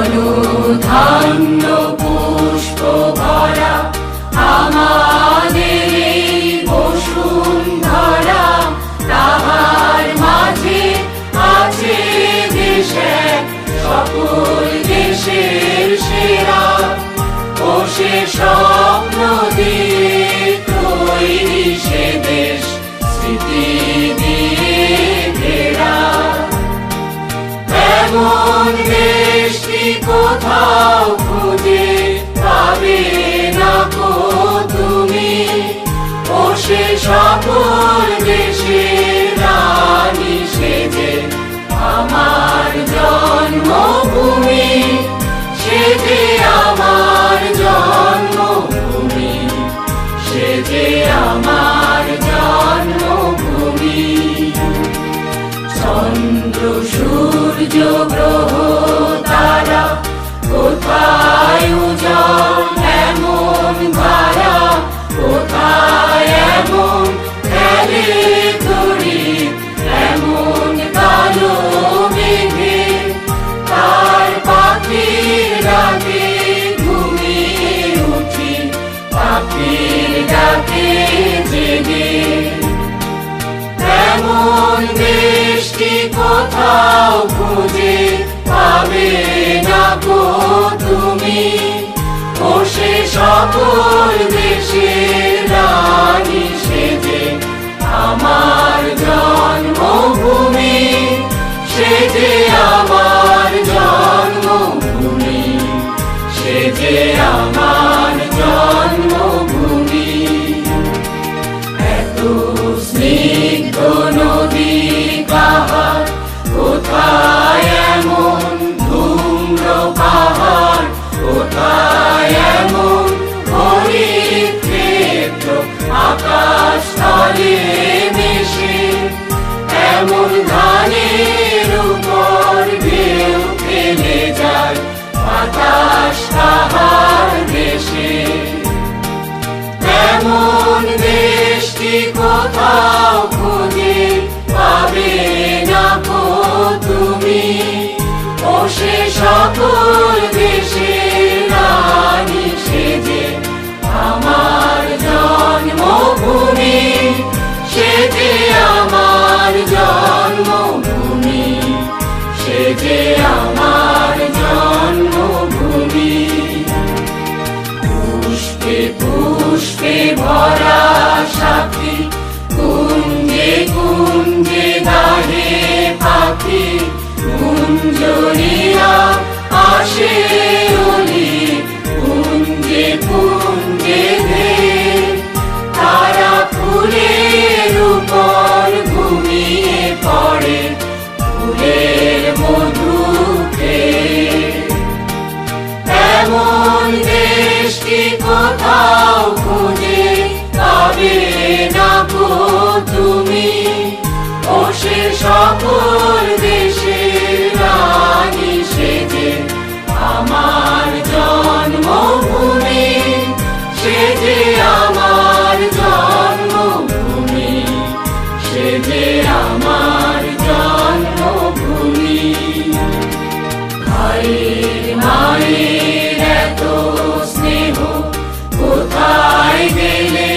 ধন্য পুষ্প ভরা আমাদের এই বসুন্ধরা, তাহার মাঝে আছে দেশ এক, সকল দেশের সেরা। ও সে স্বপ্ন দিয়ে তৈরি সে দেশ, স্মৃতি দিয়ে ঘেরা। এমন দেশটি কোথাও খুঁজে পাবে না গো তুমি, ও সে সকল দেশের রানী সেজে আমার জন্মভূমি, সেজে আমার জন্মভূমি, সেজে আমার জন্মভূমি। চন্দ্র সূর্য গ্রহ তারা কোথায় উজ্জ্বল এমন ধারা, কোথায় এমন খেলে তড়িৎ এমন কালো মেঘে, তার পাখির ডাকে ঘুমিয়ে উঠি, পাখির ডাকে জেগে। এমন দেশটি কোথাও খুঁজে পাবে না গো তুমি, ও সে সকল দেশের রানী সেজে আমার জন্মভূমি, সেজে আমার জন্মভূমি, সেজে আমার জন্মভূমি। এত স্নিগ্ধ নদী কাহার, কোথায় এমন ধূম্র পাহাড়, কোথায় এমন হরিত ক্ষেত্র আকাশ তলে মিশে, এমন ধানের উপর ঢেউ ফেলে যায় বাতাস তাহার দেশে। এমন দেশটি কোথাও খুঁজে পাবে না গো তুমি, ও সে সকল দেশের রানী সেজে আমার জন্মভূমি, সেজে আমার জন্মভূমি, সেজে আমার জন্মভূমি। পুষ্পে পুষ্পে ভরা সাথী, কুঞ্জে কুঞ্জে গাহে পাখি, কুঞ্জরিয়া আসে অলি, কুঞ্জে কুঞ্জে ধে, তারা ফুলের উপর ঘুমিয়ে পড়ে, ফুলের মধু খেয়ে। এমন দেশটি কোথাও খুঁজে পাবে না গো তুমি, ও সে সকল দেশের রানী সেজে আমার জন্মভূমি, সেজে আমার জন্মভূমি, সেজে আমার জন্মভূমি। ভাইয়ের মায়ের এত স্নেহ কোথায় গেলে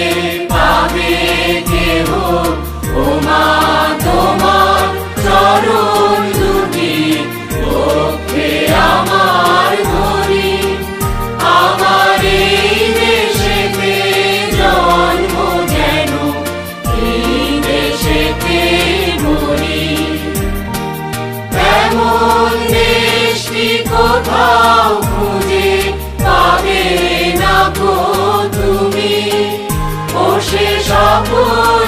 পাবে কেহ, ও মা তোমার চরণ দুটি পক্ষে আমার ধরি, আমার এই দেশেতে জন্ম যেন এই দেশেতে মরি। এমন দেশটি কোথাও খুঁজে পাবে না গো তুমি, ও সে সকল